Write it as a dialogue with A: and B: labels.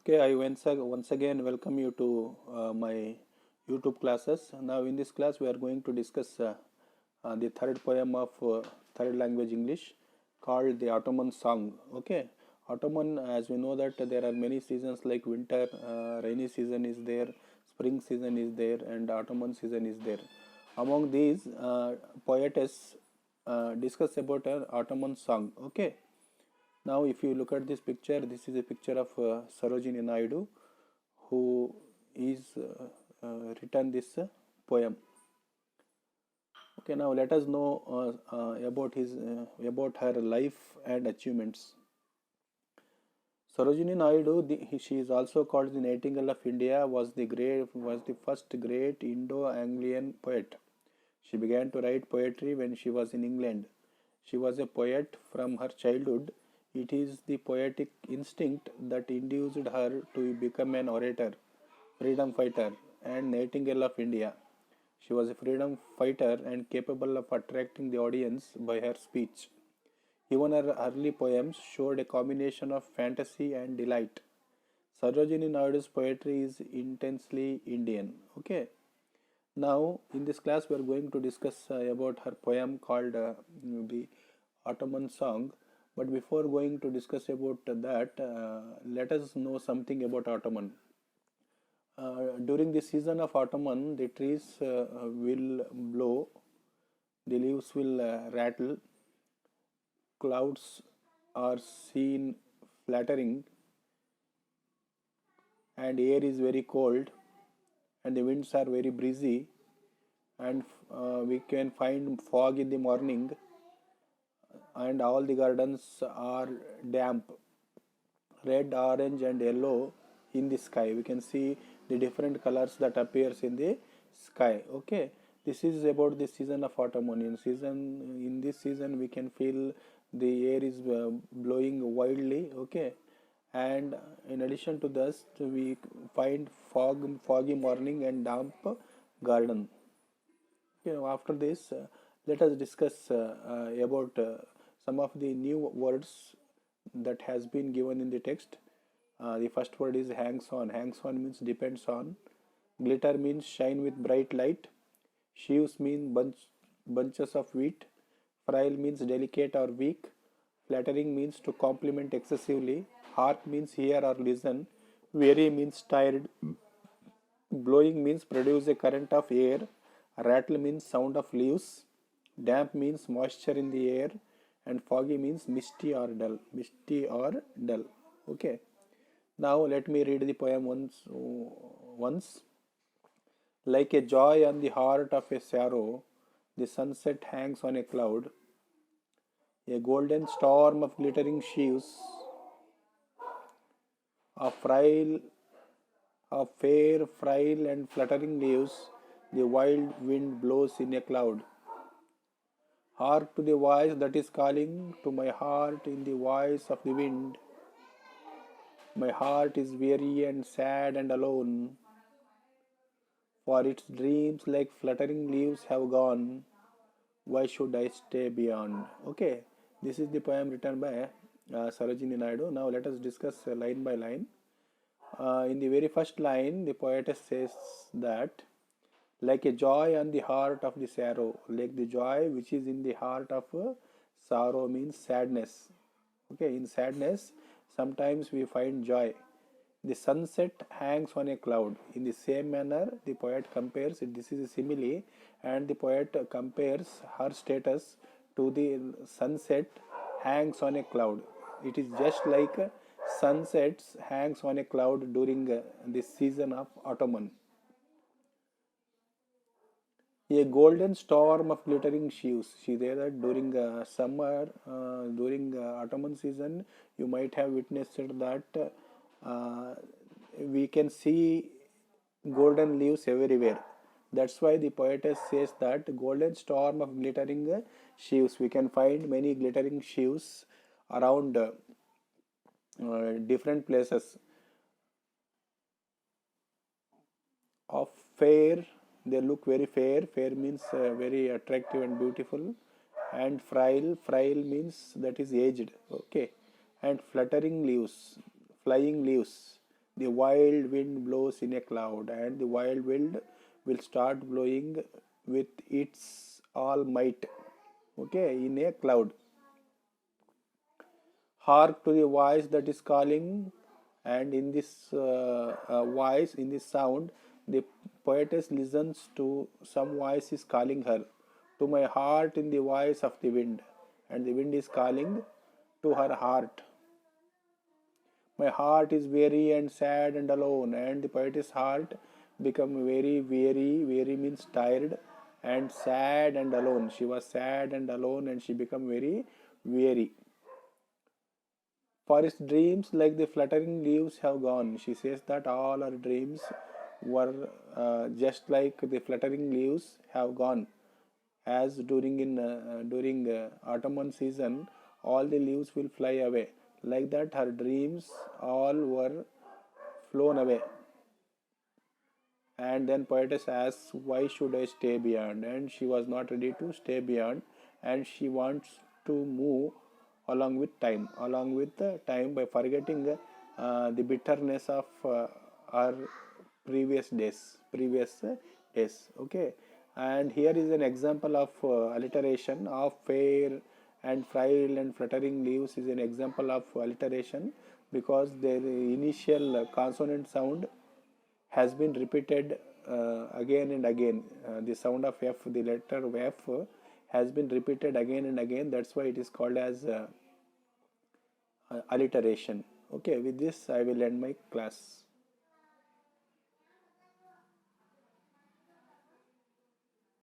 A: Okay, I once again welcome you to my YouTube classes. Now, in this class, we are going to discuss the third poem of third language English called the Ottoman Song. Okay, Ottoman, as we know that there are many seasons like winter, rainy season is there, spring season is there, and Ottoman season is there. Among these, poetess discuss about an Ottoman song. Okay, now, if you look at this picture, this is a picture of Sarojini Naidu, who is written this poem. Okay, now let us know about her life and achievements. Sarojini Naidu, she is also called the Nightingale of India, was the first great Indo-Anglian poet. She began to write poetry when she was in England. She was a poet from her childhood. It is the poetic instinct that induced her to become an orator, freedom fighter, and Nightingale of India. She was a freedom fighter and capable of attracting the audience by her speech. Even her early poems showed a combination of fantasy and delight. Sarojini Naidu's poetry is intensely Indian. Okay. Now, in this class, we are going to discuss about her poem called the Ottoman Song. But before going to discuss about that, let us know something about Ottoman. During the season of Ottoman, the trees will blow, the leaves will rattle, clouds are seen flattering, and air is very cold, and the winds are very breezy, and we can find fog in the morning, and all the gardens are damp, red, orange, and yellow in the sky. We can see the different colors that appears in the sky. Okay, this is about the season of autumn. In this season we can feel the air is blowing wildly. Okay, and in addition to this we find foggy morning and damp garden. After this, let us discuss about some of the new words that has been given in the text. The first word is hangs on. Hangs on means depends on. Glitter means shine with bright light. Sheaves mean bunches of wheat. Frail means delicate or weak. Flattering means to compliment excessively. Hark means hear or listen. Weary means tired. Blowing means produce a current of air. Rattle means sound of leaves. Damp means moisture in the air. And foggy means misty or dull. Misty or dull. Okay. Now let me read the poem once. Like a joy on the heart of a sorrow, the sunset hangs on a cloud. A golden storm of glittering sheaves, of frail, of fair, frail and fluttering leaves, the wild wind blows in a cloud. Hark to the voice that is calling to my heart in the voice of the wind. My heart is weary and sad and alone, for its dreams like fluttering leaves have gone. Why should I stay beyond? Okay, this is the poem written by Sarojini Naidu. Now let us discuss line by line. In the very first line, the poetess says that, like a joy on the heart of the sorrow, like the joy which is in the heart of sorrow means sadness. Okay, in sadness, sometimes we find joy. The sunset hangs on a cloud. In the same manner, the poet compares, this is a simile, and the poet compares her status to the sunset hangs on a cloud. It is just like sunsets hangs on a cloud during this season of autumn. A golden storm of glittering sheaves. See there that during summer, during autumn season, you might have witnessed that we can see golden leaves everywhere. That's why the poetess says that golden storm of glittering sheaves. We can find many glittering sheaves around different places of fair. They look very fair. Fair means very attractive and beautiful. And frail means that is aged. Okay. And fluttering leaves, flying leaves. The wild wind blows in a cloud, and the wild wind will start blowing with its all might. Okay, in a cloud. Hark to the voice that is calling, and in this voice, in this sound, the poetess listens to some voice is calling her. To my heart in the voice of the wind, and the wind is calling to her heart. My heart is weary and sad and alone, and the poetess heart become very weary. Weary means tired, and sad and alone. She was sad and alone, and she become very weary. For his dreams, like the fluttering leaves, have gone. She says that all her dreams were just like the fluttering leaves have gone. As during autumn season, all the leaves will fly away. Like that, her dreams all were flown away. And then poetess asks, "Why should I stay beyond?" And she was not ready to stay beyond, and she wants to move along with the time by forgetting the bitterness of our previous days. Okay, and here is an example of alliteration of fair and frail and fluttering leaves is an example of alliteration because their initial consonant sound has been repeated again and again. The sound of F, the letter F, has been repeated again and again. That's why it is called as alliteration. Okay, with this, I will end my class.